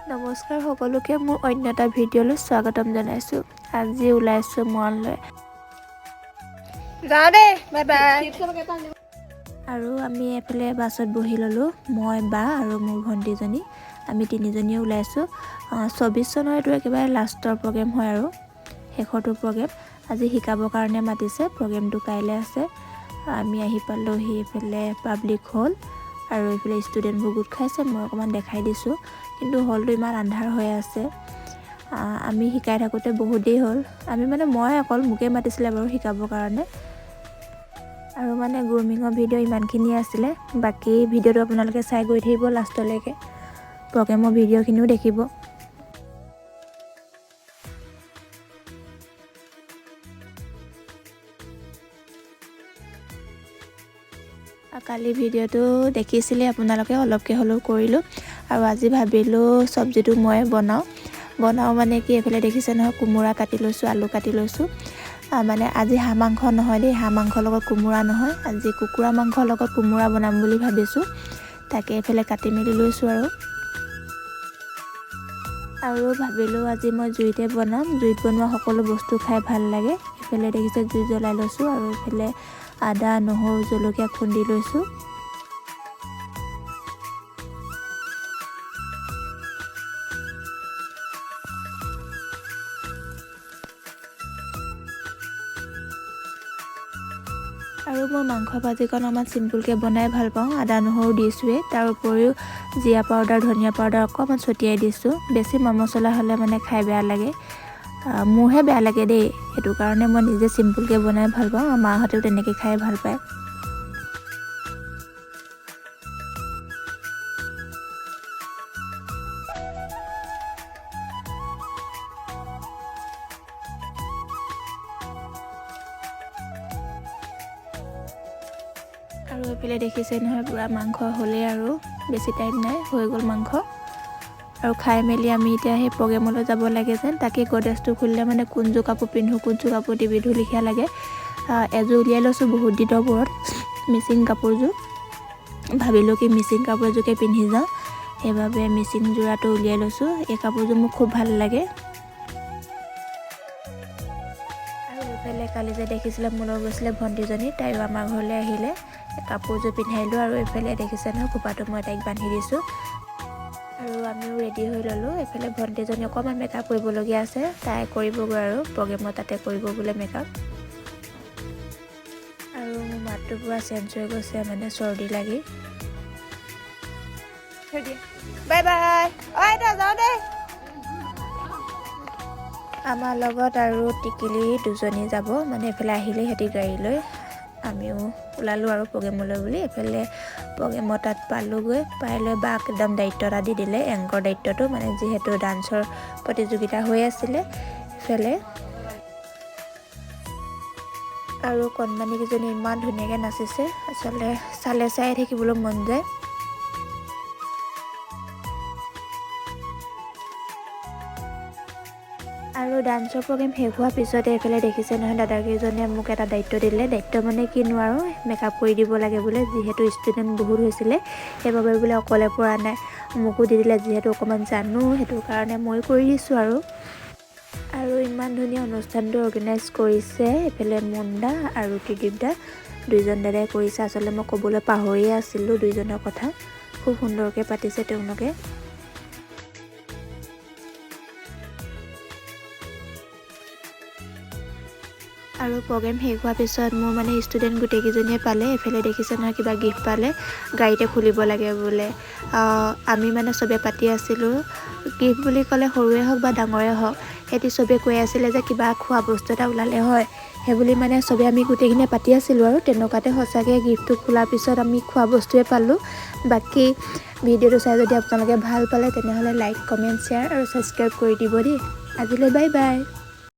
নমস্কাৰ সকলোকে মোৰ অন্য এটা ভিডিঅ'লৈ স্বাগতম জনাইছোঁ। আজি ওলাইছোঁ মললৈ যাওঁ দেই, বাই বাই। আৰু আমি এফালে বাছত বহি ল'লোঁ, মই বা আৰু মোৰ ভণ্টিজনী, আমি তিনিজনীয়ে ওলাইছোঁ। 24 চনৰ এইটো একেবাৰে লাষ্টৰ প্ৰগ্ৰেম হয় আৰু শেষৰটো প্ৰগ্ৰেম। আজি শিকাবৰ কাৰণে মাতিছে, প্ৰগ্ৰেমটো কাইলৈ আছে। আমি আহি পালোঁহি এইফালে পাব্লিক হল আৰু এইফালে ষ্টুডেণ্টবোৰ গোট খাইছে। মই অকণমান দেখাই দিছোঁ, কিন্তু হলটো ইমান আন্ধাৰ হৈ আছে। আমি শিকাই থাকোঁতে বহুত দেৰি হ'ল। মই অকল মোকে মাতিছিলে বাৰু শিকাবৰ কাৰণে। আৰু গ্ৰুমিঙৰ ভিডিঅ' ইমানখিনিয়ে আছিলে। বাকী ভিডিঅ'টো আপোনালোকে চাই গৈ থাকিব লাষ্টলৈকে, প্ৰগ্ৰেমৰ ভিডিঅ'খিনিও দেখিব। কালি ভিডিঅ'টো দেখিছিলে আপোনালোকে, অলপকৈ হ'লেও কৰিলোঁ। আৰু আজি ভাবিলোঁ চব্জিটো ময়ে বনাওঁ কি এইফালে দেখিছে নহয়, কোমোৰা কাটি লৈছোঁ, আলু কাটি লৈছোঁ। আজি হাঁহ মাংস নহয় দেই, হাঁহ মাংসৰ লগত কোমোৰা নহয়, আজি কুকুৰা মাংসৰ লগত কোমোৰা বনাম বুলি ভাবিছোঁ। তাকে এইফালে কাটি মেলি লৈছোঁ আৰু ভাবিলোঁ আজি মই জুইতে বনাম। জুইত বনোৱা সকলো বস্তু খাই ভাল লাগে। এইফালে দেখিছে জুই জ্বলাই লৈছোঁ আৰু এইফালে আদা, নহৰু, জলকীয়া খুন্দি লৈছোঁ। আৰু মই মাংস ভাজিকণ অকণমান চিম্পুলকৈ বনাই ভাল পাওঁ। আদা নহৰু দিছোঁৱেই, তাৰ উপৰিও জিৰা পাউডাৰ, ধনিয়া পাউডাৰ অকণমান ছটিয়াই দিছোঁ। বেছি মা মছলা হ'লে খাই বেয়া লাগে, মোৰহে বেয়া লাগে দেই। সেইটো কাৰণে মই নিজে চিম্পুলকৈ বনাই ভাল পাওঁ, আৰু মাহঁতেও তেনেকৈ খাই ভাল পায়। আৰু এইফালে দেখিছে নহয়, পূৰা মাংস হ'লেই আৰু বেছি টাইম নাই, হৈ গ'ল মাংস। আৰু খাই মেলি আমি এতিয়া সেই প্ৰগ্ৰেমলৈ যাব লাগে যেন। তাকে গডৰেজটো খুলিলে কোনযোৰ কাপোৰ পিন্ধোঁ, কোনযোৰ কাপোৰ নিপিন্ধো লিখীয়া লাগে। এযোৰ উলিয়াই লৈছোঁ বহুত দিনৰ মূৰত, মিচিং কাপোৰযোৰ। ভাবিলোঁ কি মিচিং কাপোৰ এযোৰকে পিন্ধি যাওঁ, সেইবাবে মিচিং যোৰাটো উলিয়াই লৈছোঁ। এই কাপোৰযোৰ মোক খুব ভাল লাগে। আৰু এইফালে কালি যে দেখিছিলে মোৰ লগত গৈছিলে ভণ্টিজনী, তাইও আমাৰ ঘৰলৈ আহিলে। কাপোৰযোৰ পিন্ধাইলোঁ আৰু এইফালে দেখিছে নহয়, খোপাটো মই তাইক বান্ধি দিছোঁ। আৰু আমিও ৰেডি হৈ ল'লোঁ। এইফালে ভণ্টিজনী অকণমান মেকআপ কৰিবলগীয়া আছে, তাই কৰিবগৈ আৰু প্ৰগ্ৰেমত তাতে কৰিব বোলে মেকআপ। আৰু মোৰ মাতটো পূৰা চেঞ্জ হৈ গৈছে, চৰ্দি লাগি। Bye bye. যাওঁ দেই। আমাৰ লগত আৰু টিকিলি দুজনী যাব, এইফালে আহিলে সিহঁতি গাড়ী লৈ। আমিও ওলালোঁ আৰু প্ৰগ্ৰেমলৈ বুলি। এইফালে প্ৰগ্ৰেমৰ তাত পালোঁগৈ, পাই লৈ বাক একদম দায়িত্ব এটা দি দিলে, এংকৰ দায়িত্বটো, যিহেতু ডান্সৰ প্ৰতিযোগিতা হৈ আছিলে ইফালে। আৰু কণমানিকেইজনী ইমান ধুনীয়াকৈ নাচিছে, আচলতে চালে চাই থাকিবলৈ মন যায়। আৰু ডান্সৰ প্ৰগ্ৰেম শেষ হোৱাৰ পিছতে এইফালে দেখিছে নহয়, দাদাকেইজনে মোক এটা দায়িত্ব দিলে। দায়িত্ব কিনো আৰু, মেকআপ কৰি দিব লাগে বোলে, যিহেতু ষ্টুডেণ্ট বহুত হৈছিলে, সেইবাবে বোলে অকলে পৰা নাই। মোকো দি দিলে, যিহেতু অকণমান জানো, সেইটো কাৰণে মই কৰি দিছোঁ আৰু ইমান ধুনীয়া অনুষ্ঠানটো অৰ্গেনাইজ কৰিছে এইফালে মুন্দা আৰু ত্ৰিদীপ দা, দুইজন দাদাই কৰিছে। আচলতে মই ক'বলৈ পাহৰিয়ে আছিলোঁ দুইজনৰ কথা, খুব সুন্দৰকৈ পাতিছে তেওঁলোকে। আৰু প্ৰগ্ৰেম শেষ হোৱাৰ পিছত মোৰ ষ্টুডেণ্ট গোটেইকেইজনীয়ে পালে। এইফালে দেখিছে নহয়, কিবা গিফ্ট পালে, গাড়ীতে খুলিব লাগে বোলে। আমি চবে পাতি আছিলোঁ, গিফ্ট বুলি ক'লে সৰুৱে হওক বা ডাঙৰে হওক, সিহঁতি চবেই কৈ আছিলে যে কিবা খোৱা বস্তু এটা ওলালে হয়, সেইবুলি চবে আমি গোটেইখিনিয়ে পাতি আছিলোঁ। আৰু তেনেকুৱাতে সঁচাকৈ গিফ্টটো খোলাৰ পিছত আমি খোৱা বস্তুৱে পালোঁ। বাকী ভিডিঅ'টো চাই যদি আপোনালোকে ভাল পালে, তেনেহ'লে লাইক, কমেণ্ট, শ্বেয়াৰ আৰু ছাবস্ক্ৰাইব কৰি দিব দেই। আজিলৈ বাই বাই।